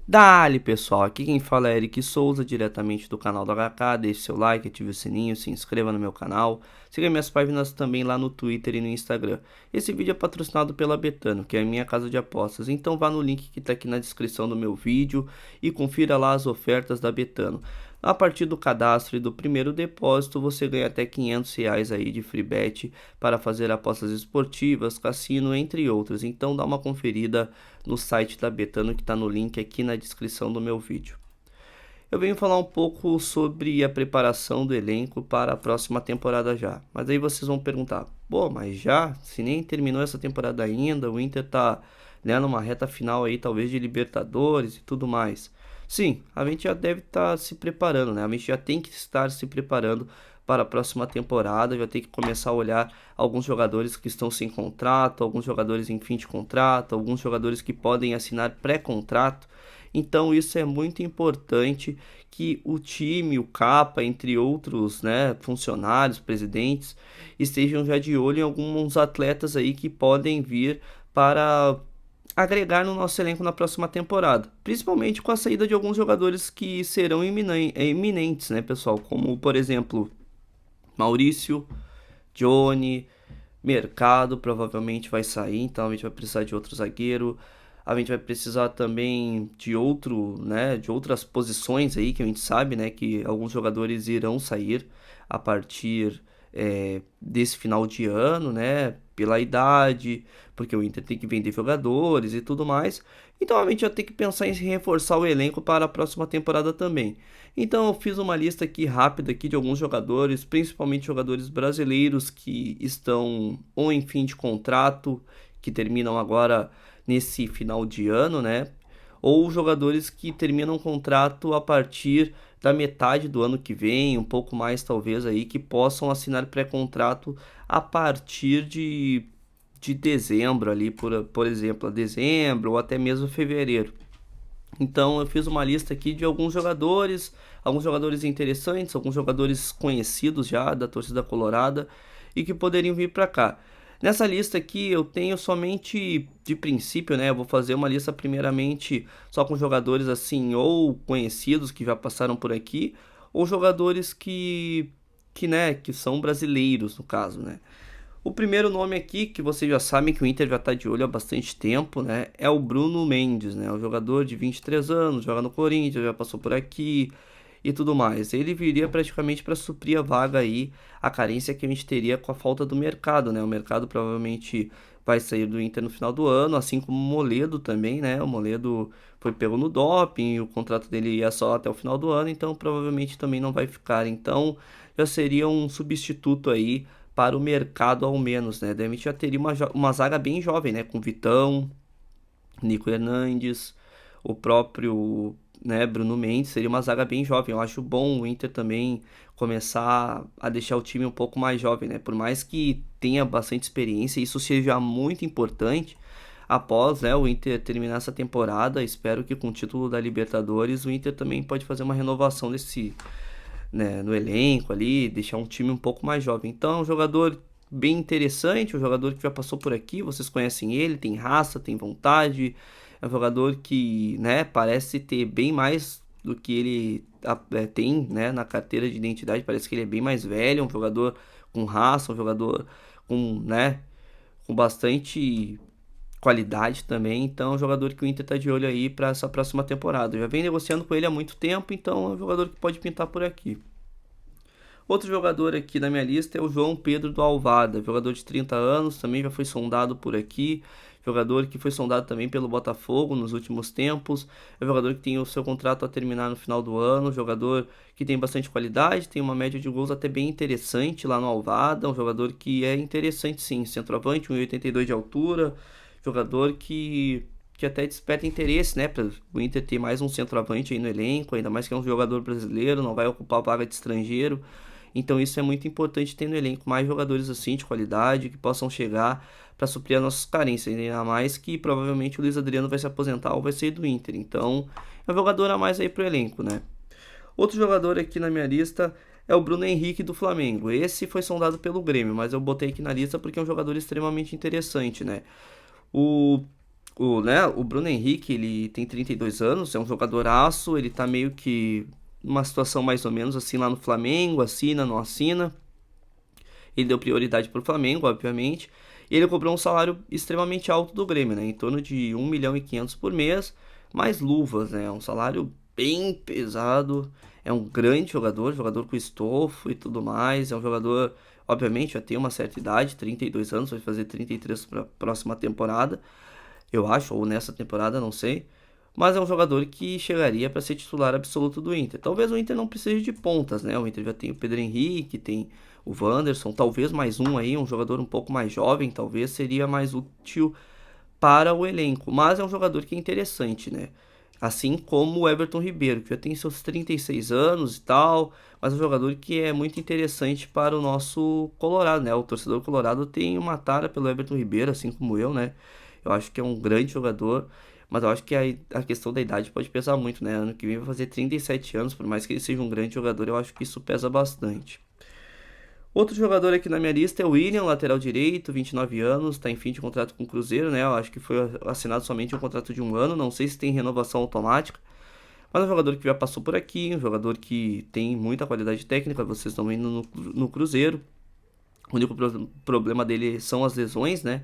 Dali pessoal, aqui quem fala é Eric Souza, diretamente do canal do HK. Deixe seu like, ative o sininho, se inscreva no meu canal. Siga minhas páginas também lá no Twitter e no Instagram. Esse vídeo é patrocinado pela Betano, que é a minha casa de apostas. Então vá no link que está aqui na descrição do meu vídeo e confira lá as ofertas da Betano. A partir do cadastro e do primeiro depósito, você ganha até R$ 500 aí de free bet para fazer apostas esportivas, cassino, entre outras. Então dá uma conferida no site da Betano que está no link aqui na descrição do meu vídeo. Eu venho falar um pouco sobre a preparação do elenco para a próxima temporada já. Mas aí vocês vão perguntar, pô, mas já? Se nem terminou essa temporada ainda, o Inter tá, né, numa reta final aí, talvez de Libertadores e tudo mais. Sim, a gente já deve estar se preparando, né? A gente já tem que estar se preparando para a próxima temporada, já tem que começar a olhar alguns jogadores que estão sem contrato, alguns jogadores em fim de contrato, alguns jogadores que podem assinar pré-contrato. Então isso é muito importante que o time, o capa, entre outros, né, funcionários, presidentes, estejam já de olho em alguns atletas aí que podem vir para agregar no nosso elenco na próxima temporada, principalmente com a saída de alguns jogadores que serão iminentes, né, pessoal, como por exemplo, Maurício, Johnny, Mercado provavelmente vai sair, então a gente vai precisar de outro zagueiro. A gente vai precisar também de outro, né, de outras posições aí que a gente sabe, né, que alguns jogadores irão sair a partir desse final de ano, né, pela idade, porque o Inter tem que vender jogadores e tudo mais. Então a gente já tem que pensar em reforçar o elenco para a próxima temporada também. Então eu fiz uma lista aqui rápida aqui de alguns jogadores, principalmente jogadores brasileiros que estão ou em fim de contrato, que terminam agora nesse final de ano, né? Ou jogadores que terminam o contrato a partir da metade do ano que vem, um pouco mais talvez aí, que possam assinar pré-contrato a partir de dezembro ali, por exemplo, a dezembro ou até mesmo fevereiro. Então eu fiz uma lista aqui de alguns jogadores interessantes, alguns jogadores conhecidos já da torcida colorada e que poderiam vir para cá. Nessa lista aqui eu tenho somente de princípio, né? Eu vou fazer uma lista primeiramente só com jogadores assim ou conhecidos que já passaram por aqui, ou jogadores que são brasileiros no caso, né? O primeiro nome aqui, que vocês já sabem que o Inter já está de olho há bastante tempo, né? É o Bruno Mendes, né? O jogador de 23 anos, joga no Corinthians, já passou por aqui e tudo mais. Ele viria praticamente para suprir a vaga aí, a carência que a gente teria com a falta do mercado, né? O mercado provavelmente vai sair do Inter no final do ano, assim como o Moledo também, né? O Moledo foi pego no doping, o contrato dele ia só até o final do ano, então provavelmente também não vai ficar. Então já seria um substituto aí para o mercado ao menos, né? Daí a gente já teria uma zaga bem jovem, né? Com Vitão, Nico Hernandes, o próprio, né, Bruno Mendes, seria uma zaga bem jovem. Eu acho bom o Inter também começar a deixar o time um pouco mais jovem, né? Por mais que tenha bastante experiência, isso seja muito importante. Após, né, o Inter terminar essa temporada, espero que com o título da Libertadores, o Inter também pode fazer uma renovação desse, né, no elenco ali, deixar um time um pouco mais jovem. Então, é um jogador bem interessante, um jogador que já passou por aqui, vocês conhecem ele, tem raça, tem vontade, é um jogador que, né, parece ter bem mais do que ele tem, né, na carteira de identidade, parece que ele é bem mais velho, é um jogador com raça, um jogador com, né, com bastante qualidade também, então é um jogador que o Inter tá de olho aí para essa próxima temporada. Eu já vem negociando com ele há muito tempo, então é um jogador que pode pintar por aqui. Outro jogador aqui na minha lista é o João Pedro do Alvada, jogador de 30 anos, também já foi sondado por aqui, jogador que foi sondado também pelo Botafogo nos últimos tempos, é um jogador que tem o seu contrato a terminar no final do ano, jogador que tem bastante qualidade, tem uma média de gols até bem interessante lá no Alvada, um jogador que é interessante sim, centroavante, 1,82 de altura, jogador que até desperta interesse, né, para o Inter ter mais um centroavante aí no elenco, ainda mais que é um jogador brasileiro, não vai ocupar vaga de estrangeiro. Então isso é muito importante ter no elenco mais jogadores assim de qualidade que possam chegar para suprir as nossas carências, ainda mais que provavelmente o Luiz Adriano vai se aposentar ou vai sair do Inter. Então é um jogador a mais aí pro elenco, né? Outro jogador aqui na minha lista é o Bruno Henrique do Flamengo. Esse foi sondado pelo Grêmio, mas eu botei aqui na lista porque é um jogador extremamente interessante, né? O o Bruno Henrique, ele tem 32 anos, é um jogadoraço, ele tá meio que numa situação mais ou menos assim lá no Flamengo, assina, não assina. Ele deu prioridade pro Flamengo, obviamente, e ele cobrou um salário extremamente alto do Grêmio, né? Em torno de 1,5 milhão por mês, mais luvas, né? Um salário bem pesado. É um grande jogador, jogador com estofo e tudo mais. É um jogador, obviamente, já tem uma certa idade, 32 anos, vai fazer 33 para a próxima temporada, eu acho, ou nessa temporada, não sei. Mas é um jogador que chegaria para ser titular absoluto do Inter. Talvez o Inter não precise de pontas, né? O Inter já tem o Pedro Henrique, tem o Wanderson, talvez mais um aí, um jogador um pouco mais jovem, talvez seria mais útil para o elenco. Mas é um jogador que é interessante, né? Assim como o Everton Ribeiro, que já tem seus 36 anos e tal, mas é um jogador que é muito interessante para o nosso Colorado, né? O torcedor colorado tem uma tara pelo Everton Ribeiro, assim como eu, né? Eu acho que é um grande jogador, mas eu acho que a questão da idade pode pesar muito, né? Ano que vem vai fazer 37 anos, por mais que ele seja um grande jogador, eu acho que isso pesa bastante. Outro jogador aqui na minha lista é o William, lateral direito, 29 anos, está em fim de contrato com o Cruzeiro, né? Eu acho que foi assinado somente um contrato de um ano, não sei se tem renovação automática, mas é um jogador que já passou por aqui, um jogador que tem muita qualidade técnica, vocês estão vendo no Cruzeiro. O único problema dele são as lesões, né?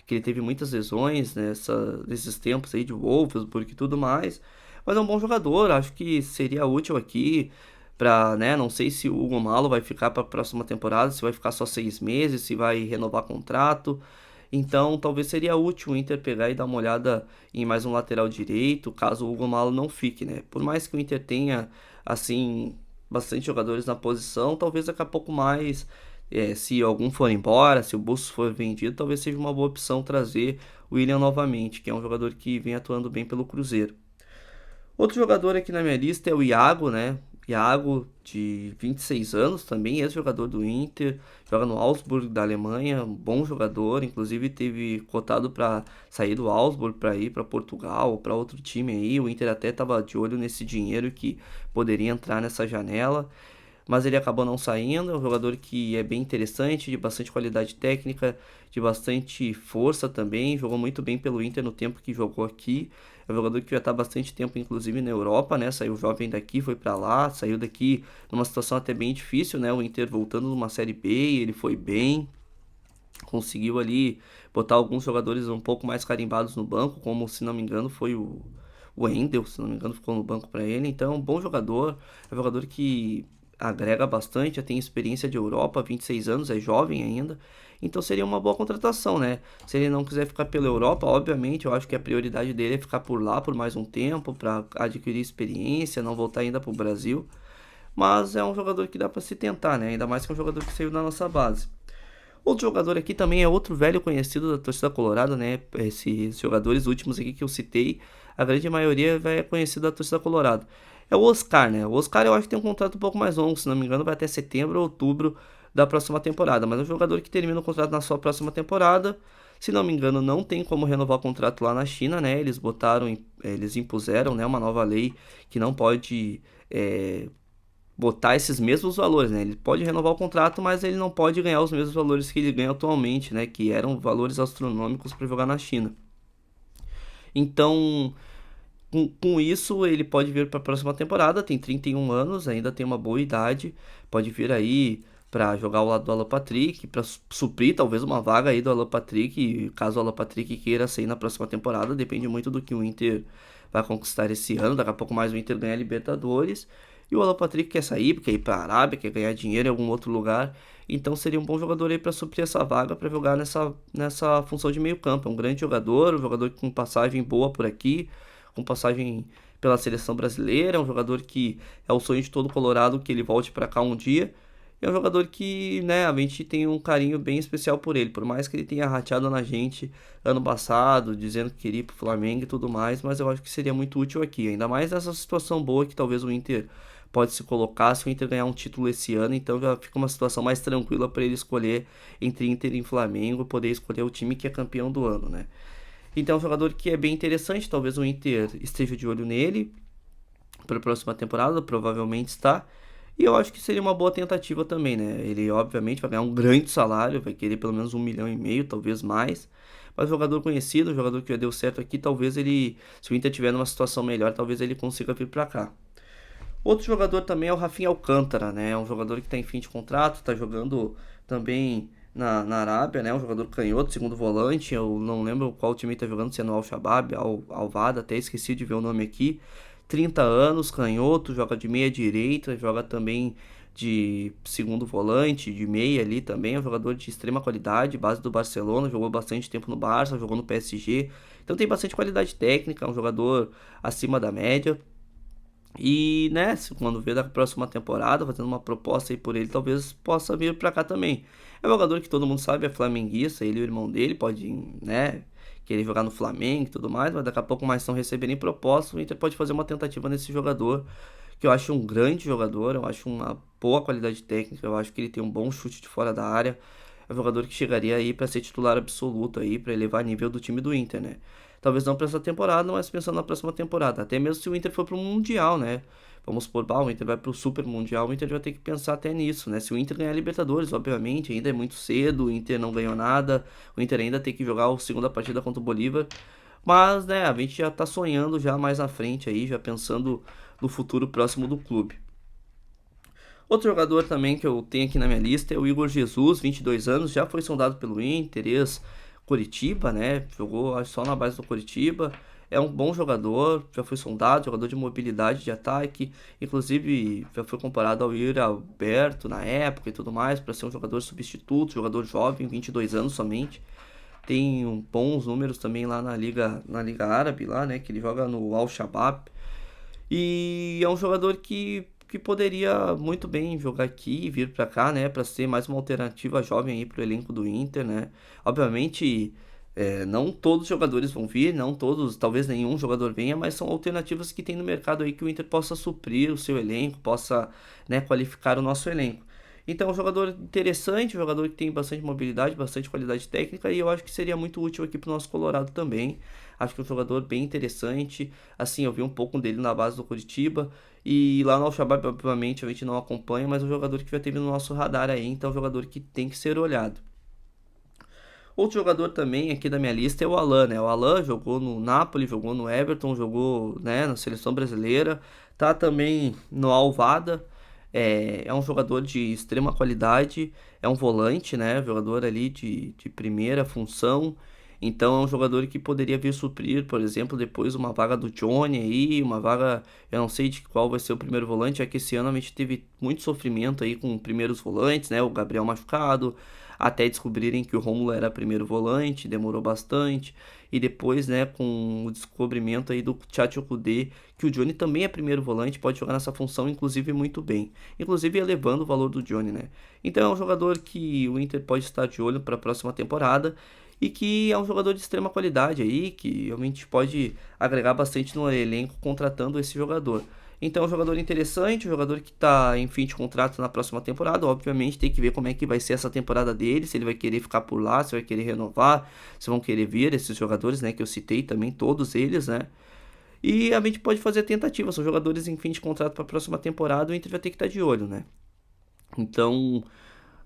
Que ele teve muitas lesões nesses tempos aí de Wolfsburg e tudo mais. Mas é um bom jogador, acho que seria útil aqui para, né? Não sei se o Hugo Malo vai ficar para a próxima temporada, se vai ficar só 6 meses, se vai renovar contrato. Então, talvez seria útil o Inter pegar e dar uma olhada em mais um lateral direito, caso o Hugo Malo não fique, né? Por mais que o Inter tenha, assim, bastante jogadores na posição, talvez daqui a pouco mais, se algum for embora, se o Bustos for vendido, talvez seja uma boa opção trazer o William novamente, que é um jogador que vem atuando bem pelo Cruzeiro. Outro jogador aqui na minha lista é o Iago, né? Iago, de 26 anos, também ex-jogador do Inter, joga no Augsburg da Alemanha, um bom jogador, inclusive teve cotado para sair do Augsburg para ir para Portugal ou para outro time aí. O Inter até estava de olho nesse dinheiro que poderia entrar nessa janela, mas ele acabou não saindo. É um jogador que é bem interessante, de bastante qualidade técnica, de bastante força também, jogou muito bem pelo Inter no tempo que jogou aqui. É um jogador que já está há bastante tempo, inclusive, na Europa, né? Saiu jovem daqui, foi para lá, saiu daqui numa situação até bem difícil, né? O Inter voltando numa Série B, ele foi bem, conseguiu ali botar alguns jogadores um pouco mais carimbados no banco, como, se não me engano, foi o Wendel, se não me engano, ficou no banco para ele. Então, bom jogador, é um jogador que agrega bastante, já tem experiência de Europa, 26 anos, é jovem ainda, então seria uma boa contratação, né? Se ele não quiser ficar pela Europa, obviamente, eu acho que a prioridade dele é ficar por lá por mais um tempo, para adquirir experiência, não voltar ainda para o Brasil, mas é um jogador que dá para se tentar, né? Ainda mais que é um jogador que saiu da nossa base. Outro jogador aqui também é outro velho conhecido da torcida colorada, né? Esses jogadores últimos aqui que eu citei, a grande maioria é conhecido da torcida colorada. É o Oscar, né? O Oscar eu acho que tem um contrato um pouco mais longo, se não me engano, vai até setembro ou outubro da próxima temporada. Mas é um jogador que termina o contrato na sua próxima temporada. Se não me engano, não tem como renovar o contrato lá na China, né? Eles impuseram, né, uma nova lei que não pode botar esses mesmos valores, né? Ele pode renovar o contrato, mas ele não pode ganhar os mesmos valores que ele ganha atualmente, né? Que eram valores astronômicos para jogar na China. Então, com isso, ele pode vir para a próxima temporada. Tem 31 anos, ainda tem uma boa idade. Pode vir aí para jogar ao lado do Alan Patrick, para suprir talvez uma vaga aí do Alan Patrick, caso o Alan Patrick queira sair na próxima temporada. Depende muito do que o Inter vai conquistar esse ano. Daqui a pouco mais o Inter ganha a Libertadores. E o Alan Patrick quer sair, quer ir para a Arábia, quer ganhar dinheiro em algum outro lugar. Então seria um bom jogador aí para suprir essa vaga, para jogar nessa função de meio campo. É um grande jogador, um jogador com passagem boa por aqui, com passagem pela seleção brasileira. É um jogador que é o sonho de todo colorado que ele volte para cá um dia. E é um jogador que, né, a gente tem um carinho bem especial por ele. Por mais que ele tenha rateado na gente ano passado, dizendo que queria ir pro Flamengo e tudo mais, mas eu acho que seria muito útil aqui. Ainda mais nessa situação boa que talvez o Inter pode se colocar se o Inter ganhar um título esse ano, então já fica uma situação mais tranquila para ele escolher entre Inter e Flamengo, poder escolher o time que é campeão do ano, né? Então é um jogador que é bem interessante, talvez o Inter esteja de olho nele para a próxima temporada, provavelmente está. E eu acho que seria uma boa tentativa também, né? Ele obviamente vai ganhar um grande salário, vai querer pelo menos 1,5 milhão, talvez mais. mas jogador conhecido, um jogador que já deu certo aqui, talvez ele, se o Inter tiver numa situação melhor, talvez ele consiga vir para cá. Outro jogador também é o Rafinha Alcântara, né? É um jogador que está em fim de contrato, está jogando também na Arábia, né? Um jogador canhoto, segundo volante. Eu não lembro qual time está jogando, se é no Al-Shabaab, Al-Wahda, até esqueci de ver o nome aqui. 30 anos, canhoto, joga de meia direita, joga também de segundo volante, de meia ali também. É um jogador de extrema qualidade, base do Barcelona, jogou bastante tempo no Barça, jogou no PSG. Então tem bastante qualidade técnica, é um jogador acima da média. E, né, quando vê da próxima temporada, fazendo uma proposta aí por ele, talvez possa vir pra cá também. É um jogador que todo mundo sabe, é flamenguista, ele e o irmão dele pode, né, querer jogar no Flamengo e tudo mais, mas daqui a pouco mais estão recebendo propostas, o Inter pode fazer uma tentativa nesse jogador, que eu acho um grande jogador, eu acho uma boa qualidade técnica, eu acho que ele tem um bom chute de fora da área, é um jogador que chegaria aí para ser titular absoluto aí, para elevar nível do time do Inter, né? Talvez não para essa temporada, mas pensando na próxima temporada. Até mesmo se o Inter for para o Mundial, né? Vamos supor, o Inter vai para o Super Mundial, o Inter vai ter que pensar até nisso, né? Se o Inter ganhar a Libertadores, obviamente, ainda é muito cedo, o Inter não ganhou nada, o Inter ainda tem que jogar a segunda partida contra o Bolívar. Mas, né, a gente já tá sonhando já mais à frente aí, já pensando no futuro próximo do clube. Outro jogador também que eu tenho aqui na minha lista é o Igor Jesus, 22 anos, já foi sondado pelo Inter, ex-Coritiba, né? Jogou acho, só na base do Coritiba. É um bom jogador, já foi sondado, jogador de mobilidade de ataque, inclusive já foi comparado ao Yuri Alberto na época e tudo mais, para ser um jogador substituto, jogador jovem, 22 anos somente. Tem bons números também lá na Liga Árabe, lá, né? Que ele joga no Al-Shabaab. E é um jogador que poderia muito bem jogar aqui e vir para cá, né, para ser mais uma alternativa jovem aí pro elenco do Inter, né? Obviamente, não todos os jogadores vão vir, não todos, talvez nenhum jogador venha, mas são alternativas que tem no mercado aí que o Inter possa suprir o seu elenco, possa, né, qualificar o nosso elenco. Então, é um jogador interessante, um jogador que tem bastante mobilidade, bastante qualidade técnica e eu acho que seria muito útil aqui pro nosso Colorado também. Acho que é um jogador bem interessante. Assim, eu vi um pouco dele na base do Curitiba e lá no Al-Shabaab, obviamente, a gente não acompanha, mas é um jogador que já teve no nosso radar aí, então é um jogador que tem que ser olhado. Outro jogador também aqui da minha lista é o Alan, né? O Alan jogou no Napoli, jogou no Everton, jogou, né, na seleção brasileira, tá também no Al-Wahda. É um jogador de extrema qualidade, é um volante, né? Jogador ali de primeira função. Então é um jogador que poderia vir suprir, por exemplo, depois uma vaga do Johnny aí, uma vaga, eu não sei de qual vai ser o primeiro volante, é que esse ano a gente teve muito sofrimento aí com primeiros volantes, né? O Gabriel machucado, até descobrirem que o Rômulo era primeiro volante, demorou bastante. E depois, né, com o descobrimento aí do Tchatcho Kudê, que o Johnny também é primeiro volante, pode jogar nessa função, inclusive, muito bem. Inclusive elevando o valor do Johnny, né? Então é um jogador que o Inter pode estar de olho para a próxima temporada e que é um jogador de extrema qualidade aí, que realmente pode agregar bastante no elenco contratando esse jogador. Então é um jogador interessante, um jogador que está em fim de contrato na próxima temporada. Obviamente tem que ver como é que vai ser essa temporada dele, se ele vai querer ficar por lá, se vai querer renovar, se vão querer vir esses jogadores, né, que eu citei também, todos eles, né. E a gente pode fazer tentativa, são jogadores em fim de contrato para a próxima temporada, o Inter vai ter que estar de olho, né. Então,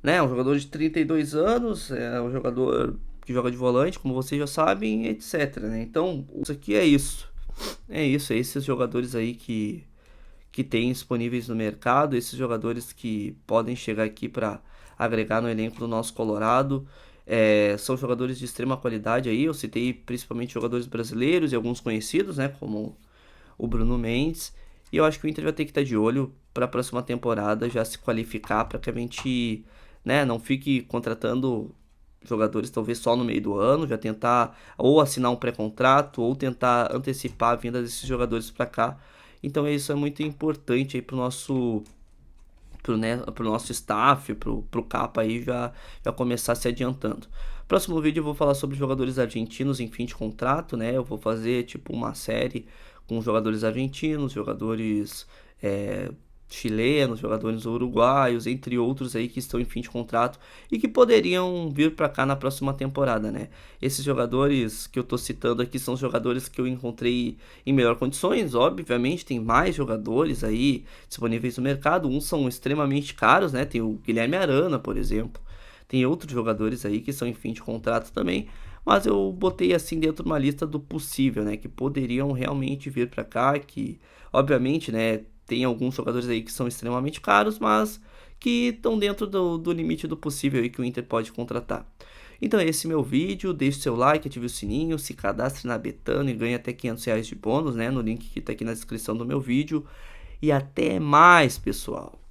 né, um jogador de 32 anos, é um jogador que joga de volante, como vocês já sabem, etc, né. Então, isso aqui é isso. É esses jogadores aí que tem disponíveis no mercado, esses jogadores que podem chegar aqui para agregar no elenco do nosso Colorado. São jogadores de extrema qualidade aí, eu citei principalmente jogadores brasileiros e alguns conhecidos, né, como o Bruno Mendes. E eu acho que o Inter vai ter que estar de olho para a próxima temporada já se qualificar para que a gente, né, não fique contratando jogadores talvez só no meio do ano, já tentar ou assinar um pré-contrato ou tentar antecipar a vinda desses jogadores para cá. Então isso é muito importante aí pro nosso staff, pro Capa aí já começar se adiantando. Próximo vídeo eu vou falar sobre jogadores argentinos em fim de contrato, né? Eu vou fazer tipo uma série com jogadores argentinos, jogadores chilenos, jogadores uruguaios, entre outros aí que estão em fim de contrato e que poderiam vir para cá na próxima temporada, né? Esses jogadores que eu tô citando aqui são os jogadores que eu encontrei em melhor condições, obviamente tem mais jogadores aí disponíveis no mercado, uns são extremamente caros, né? Tem o Guilherme Arana, por exemplo. Tem outros jogadores aí que são em fim de contrato também, mas eu botei assim dentro de uma lista do possível, né, que poderiam realmente vir para cá, que obviamente, né, tem alguns jogadores aí que são extremamente caros, mas que estão dentro do limite do possível aí que o Inter pode contratar. Então esse é meu vídeo, deixe seu like, ative o sininho, se cadastre na Betano e ganhe até R$ 500 de bônus, né, no link que está aqui na descrição do meu vídeo. E até mais, pessoal!